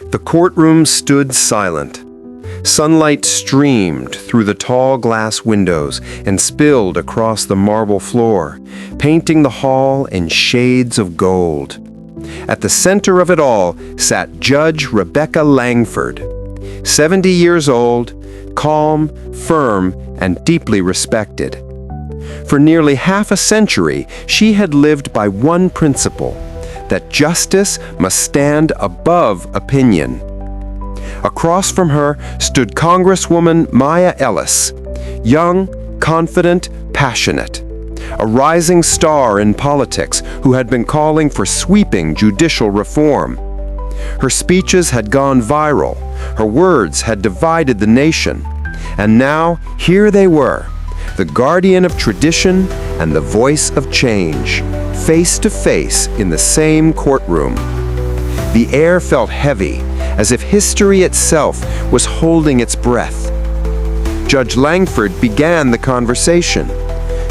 The courtroom stood silent. Sunlight streamed through the tall glass windows and spilled across the marble floor, painting the hall in shades of gold. At the center of it all sat Judge Rebecca Langford, 70 years old, calm, firm, and deeply respected. For nearly half a century, she had lived by one principle: that justice must stand above opinion. Across from her stood Congresswoman Maya Ellis, young, confident, passionate, a rising star in politics who had been calling for sweeping judicial reform. Her speeches had gone viral, her words had divided the nation, and now here they were, the guardian of tradition and the voice of change, face to face in the same courtroom. The air felt heavy, as if history itself was holding its breath. Judge Langford began the conversation.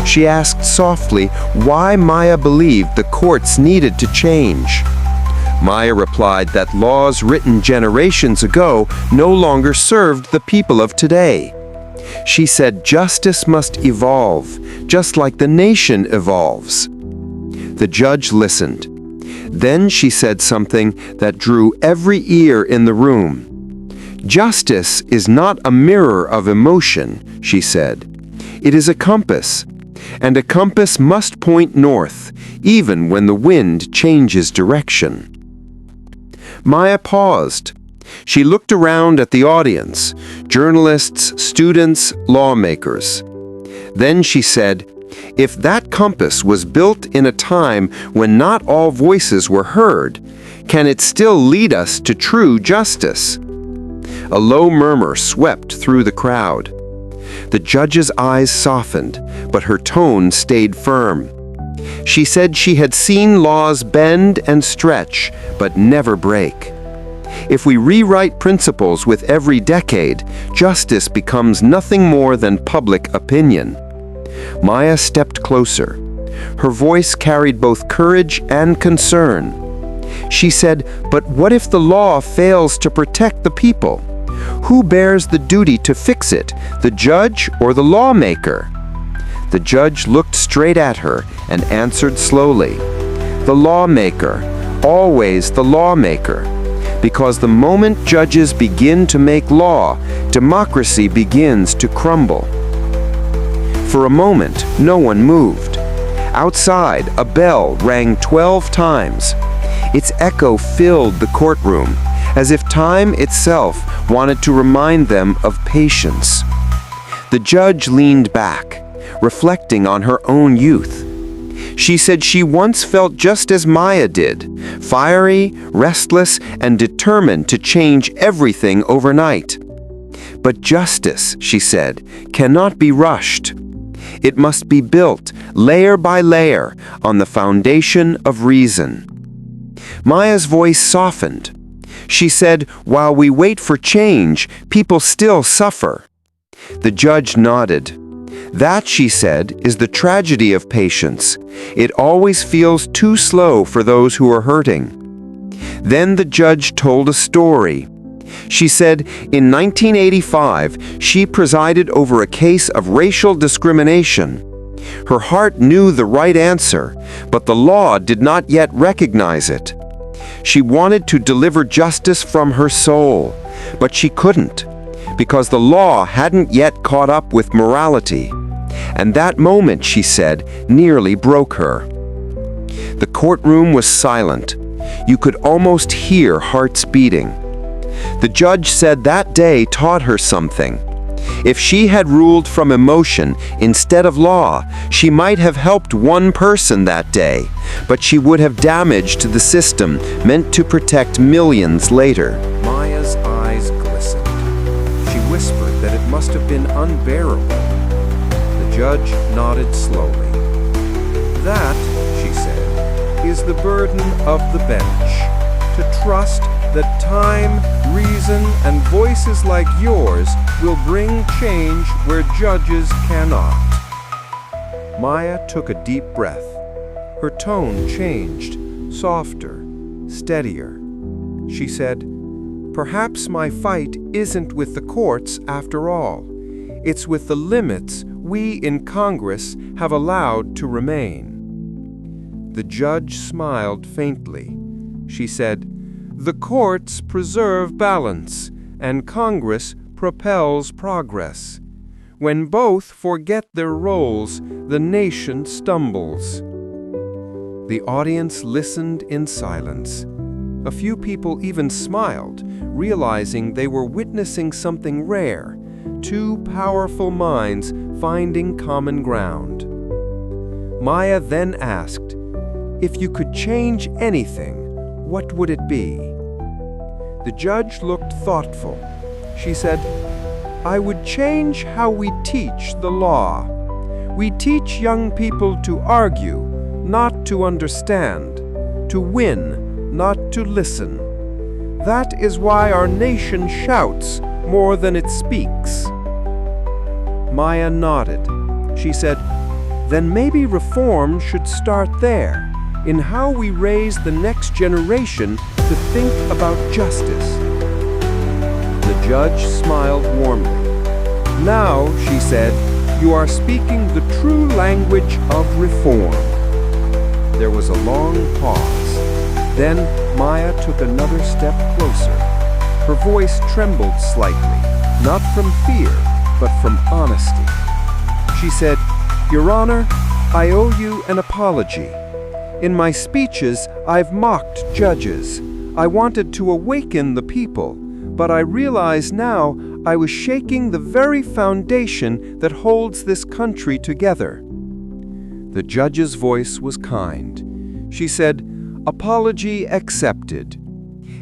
She asked softly why Maya believed the courts needed to change. Maya replied that laws written generations ago no longer served the people of today. She said justice must evolve, just like the nation evolves. The judge listened. Then she said something that drew every ear in the room. Justice is not a mirror of emotion, she said. It is a compass, and a compass must point north, even when the wind changes direction. Maya paused. She looked around at the audience, journalists, students, lawmakers. Then she said, "If that compass was built in a time when not all voices were heard, can it still lead us to true justice?" A low murmur swept through the crowd. The judge's eyes softened, but her tone stayed firm. She said she had seen laws bend and stretch, but never break. If we rewrite principles with every decade, justice becomes nothing more than public opinion. Maya stepped closer. Her voice carried both courage and concern. She said, "But what if the law fails to protect the people? Who bears the duty to fix it, the judge or the lawmaker?" The judge looked straight at her and answered slowly, "The lawmaker, always the lawmaker. Because the moment judges begin to make law, democracy begins to crumble." For a moment, no one moved. Outside, a bell rang 12 times. Its echo filled the courtroom, as if time itself wanted to remind them of patience. The judge leaned back, reflecting on her own youth. She said she once felt just as Maya did, fiery, restless, and determined to change everything overnight. But justice, she said, cannot be rushed. It must be built, layer by layer, on the foundation of reason. Maya's voice softened. She said, "While we wait for change, people still suffer." The judge nodded. "That," she said, "is the tragedy of patience. It always feels too slow for those who are hurting." Then the judge told a story. She said in 1985, she presided over a case of racial discrimination. Her heart knew the right answer, but the law did not yet recognize it. She wanted to deliver justice from her soul, but she couldn't, because the law hadn't yet caught up with morality. And that moment, she said, nearly broke her. The courtroom was silent. You could almost hear hearts beating. The judge said that day taught her something. If she had ruled from emotion instead of law, she might have helped one person that day, but she would have damaged the system meant to protect millions later. Maya's eyes glistened. She whispered that it must have been unbearable. The judge nodded slowly. "That," she said, "is the burden of the bench, to trust that time, reason, and voices like yours will bring change where judges cannot." Maya took a deep breath. Her tone changed, softer, steadier. She said, Perhaps my fight isn't with the courts after all. It's with the limits we in Congress have allowed to remain." The judge smiled faintly. She said, "The courts preserve balance, and Congress propels progress. When both forget their roles, the nation stumbles." The audience listened in silence. A few people even smiled, realizing they were witnessing something rare, two powerful minds finding common ground. Maya then asked, "If you could change anything, what would it be?" The judge looked thoughtful. She said, "I would change how we teach the law. We teach young people to argue, not to understand, to win, not to listen. That is why our nation shouts more than it speaks." Maya nodded. She said, "Then maybe reform should start there, in how we raise the next generation to think about justice." The judge smiled warmly. "Now," she said, "you are speaking the true language of reform." There was a long pause. Then Maya took another step closer. Her voice trembled slightly, not from fear, but from honesty. She said, "Your Honor, I owe you an apology. In my speeches, I've mocked judges. I wanted to awaken the people, but I realize now I was shaking the very foundation that holds this country together." The judge's voice was kind. She said, "Apology accepted.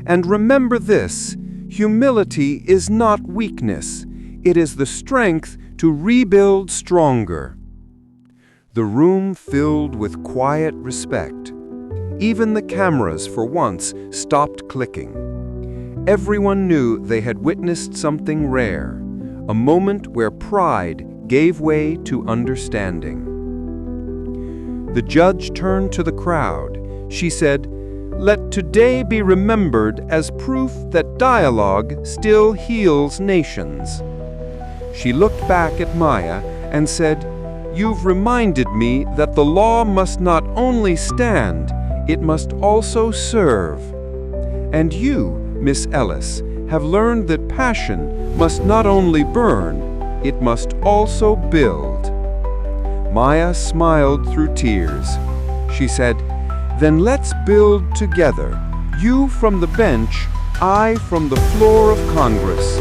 And remember this, humility is not weakness. It is the strength to rebuild stronger." The room filled with quiet respect. Even the cameras, for once, stopped clicking. Everyone knew they had witnessed something rare, a moment where pride gave way to understanding. The judge turned to the crowd. She said, "Let today be remembered as proof that dialogue still heals nations." She looked back at Maya and said, "You've reminded me that the law must not only stand, it must also serve. And you, Miss Ellis, have learned that passion must not only burn, it must also build." Maya smiled through tears. She said, "Then let's build together, you from the bench, I from the floor of Congress."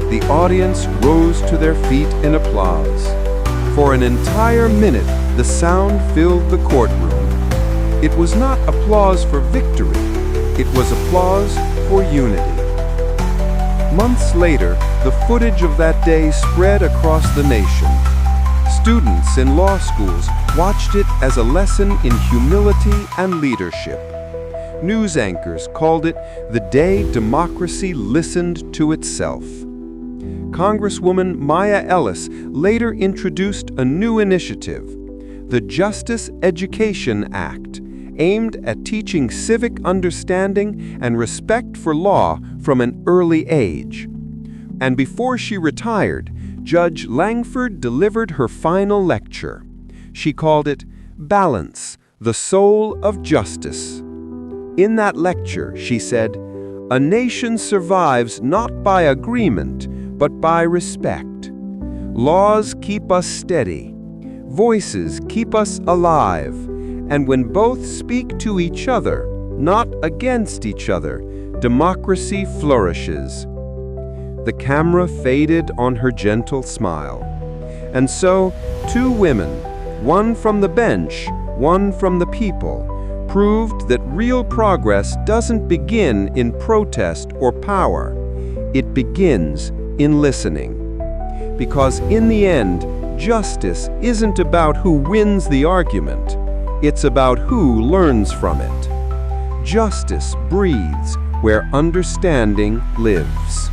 The audience rose to their feet in applause. For an entire minute, the sound filled the courtroom. It was not applause for victory, it was applause for unity. Months later, the footage of that day spread across the nation. Students in law schools watched it as a lesson in humility and leadership. News anchors called it the day democracy listened to itself. Congresswoman Maya Ellis later introduced a new initiative, the Justice Education Act, aimed at teaching civic understanding and respect for law from an early age. And before she retired, Judge Langford delivered her final lecture. She called it Balance, the Soul of Justice. In that lecture, she said, "A nation survives not by agreement, but by respect. Laws keep us steady. Voices keep us alive. And when both speak to each other, not against each other, democracy flourishes." The camera faded on her gentle smile. And so, two women, one from the bench, one from the people, proved that real progress doesn't begin in protest or power. It begins in listening. Because in the end, justice isn't about who wins the argument. It's about who learns from it. Justice breathes where understanding lives.